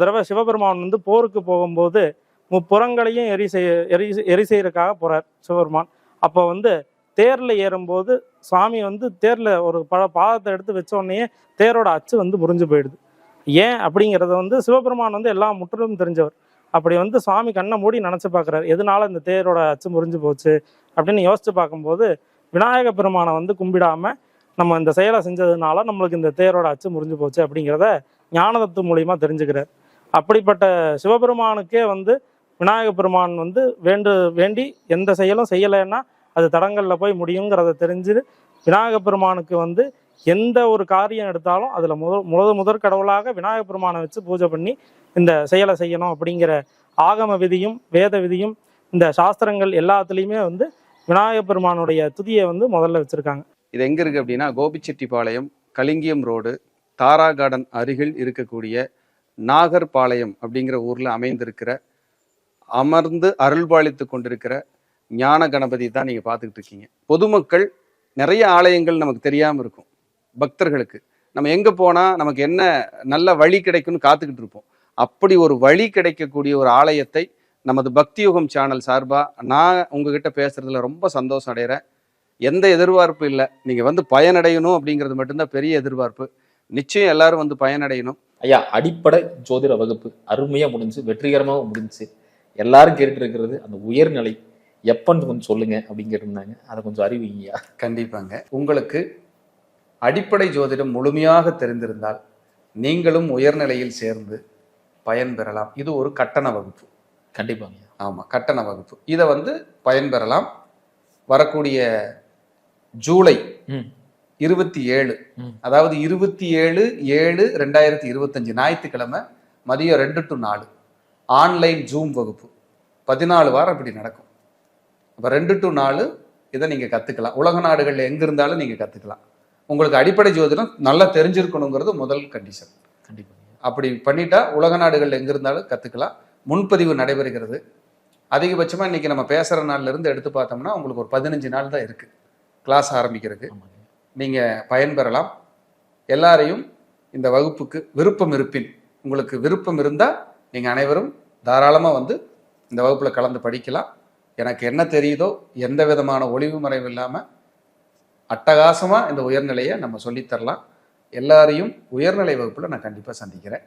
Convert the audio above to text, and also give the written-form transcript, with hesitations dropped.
தடவை சிவபெருமான் வந்து போருக்கு போகும்போது முப்புறங்களையும் எரி செய்யறதுக்காக போறார் சிவபெருமான். அப்போ வந்து தேர்ல ஏறும்போது சுவாமி வந்து தேர்ல ஒரு பாதத்தை எடுத்து வச்ச உடனே தேரோட அச்சு வந்து முறிஞ்சு போயிடுது. ஏன் அப்படிங்கிறத வந்து சிவபெருமான் வந்து எல்லாம் முற்றிலும் தெரிஞ்சவர். அப்படி வந்து சுவாமி கண்ணை மூடி நினைச்சு பார்க்குறாரு, எதனால இந்த தேரோட அச்சு முறிஞ்சு போச்சு அப்படின்னு யோசிச்சு பார்க்கும்போது விநாயக பெருமானை வந்து கும்பிடாம நம்ம இந்த செயலை செஞ்சதுனால நம்மளுக்கு இந்த தேரோட அச்சு முறிஞ்சு போச்சு அப்படிங்கிறத ஞானதத்து மூலியமா தெரிஞ்சுக்கிறார். அப்படிப்பட்ட சிவபெருமானுக்கே வந்து விநாயக பெருமான் வந்து வேண்டி எந்த செயலும் செய்யலைன்னா அது தடங்கள்ல போய் முடியுங்கிறத தெரிஞ்சு விநாயக பெருமானுக்கு வந்து எந்த ஒரு காரியம் எடுத்தாலும் அதுல முதற் கடவுளாக விநாயக பெருமானை வச்சு பூஜை பண்ணி இந்த செயலை செய்யணும் அப்படிங்கிற ஆகம விதியும் வேத விதியும் இந்த சாஸ்திரங்கள் எல்லாத்துலேயுமே வந்து விநாயக பெருமானுடைய துதியை வந்து முதல்ல வச்சிருக்காங்க. இது எங்க இருக்கு அப்படின்னா கோபிச்செட்டிப்பாளையம், கலிங்கியம் ரோடு, தாரா கார்டன் அருகில் இருக்கக்கூடிய நாகர்பாளையம் அப்படிங்கிற ஊர்ல அமைந்திருக்கிற அமர்ந்து அருள்பாலித்து கொண்டிருக்கிற ஞான கணபதி தான் நீங்க பார்த்துக்கிட்டு இருக்கீங்க. பொதுமக்கள் நிறைய ஆலயங்கள் நமக்கு தெரியாம இருக்கும். பக்தர்களுக்கு நம்ம எங்க போனா நமக்கு என்ன நல்ல வழி கிடைக்கும்னு காத்துக்கிட்டு இருப்போம். அப்படி ஒரு வழி கிடைக்கக்கூடிய ஒரு ஆலயத்தை நமது பக்தி யுகம் சேனல் சார்பா நான் உங்ககிட்ட பேசுறதுல ரொம்ப சந்தோஷம் அடைகிறேன். எந்த எதிர்பார்ப்பு இல்லை, நீங்க வந்து பயனடையணும் அப்படிங்கிறது மட்டும்தான் பெரிய எதிர்பார்ப்பு. நிச்சயம் எல்லாரும் வந்து பயனடையணும். ஐயா, அடிப்படை ஜோதிட வகுப்பு அருமையா முடிஞ்சு, வெற்றிகரமாக முடிஞ்சு. எல்லாரும் கேட்டு இருக்கிறது அந்த உயர்நிலை எப்பன்னு கொஞ்சம் சொல்லுங்க அப்படின்னு கேட்டிருந்தாங்க. அதை கொஞ்சம் அறிவிங்கய்யா. கண்டிப்பாங்க. உங்களுக்கு அடிப்படை ஜோதிடம் முழுமையாக தெரிந்திருந்தால் நீங்களும் உயர்நிலையில் சேர்ந்து பயன்பெறலாம். இது ஒரு கட்டண வகுப்பு. கண்டிப்பாங்க. ஆமா, கட்டண வகுப்பு. இதை வந்து பயன்பெறலாம். வரக்கூடிய ஜூலை 27, அதாவது 27/7/2025 ஞாயிற்றுக்கிழமை மதியம் 2 to 4 ஆன்லைன் ஜூம் வகுப்பு 14 வாரம் இப்படி நடக்கும். அப்போ 2 to 4 இதை நீங்கள் கற்றுக்கலாம். உலக நாடுகளில் எங்கே இருந்தாலும் நீங்கள் கற்றுக்கலாம். உங்களுக்கு அடிப்படை ஜோதிடம் நல்லா தெரிஞ்சிருக்கணுங்கிறது முதல் கண்டிஷன். கண்டிப்பாக. அப்படி பண்ணிட்டா உலக நாடுகளில் எங்கே இருந்தாலும் கற்றுக்கலாம். முன்பதிவு நடைபெறுகிறது. அதிகபட்சமாக இன்றைக்கி நம்ம பேசுகிற நாள்லேருந்து எடுத்து பார்த்தோம்னா உங்களுக்கு ஒரு 15 நாள் தான் இருக்குது கிளாஸ் ஆரம்பிக்கிறதுக்கு. நீங்கள் பயன்பெறலாம். எல்லாரையும் இந்த வகுப்புக்கு விருப்பம் இருப்பின், உங்களுக்கு விருப்பம் இருந்தால் நீங்கள் அனைவரும் தாராளமாக வந்து இந்த வகுப்பில் கலந்து படிக்கலாம். எனக்கு என்ன தெரியுதோ எந்த விதமான ஒளிவு மறைவு இல்லாமல் அட்டகாசமாக இந்த உயர்நிலையை நம்ம சொல்லித்தரலாம். எல்லாரையும் உயர்நிலை வகுப்பில் நான் கண்டிப்பாக சந்திக்கிறேன்.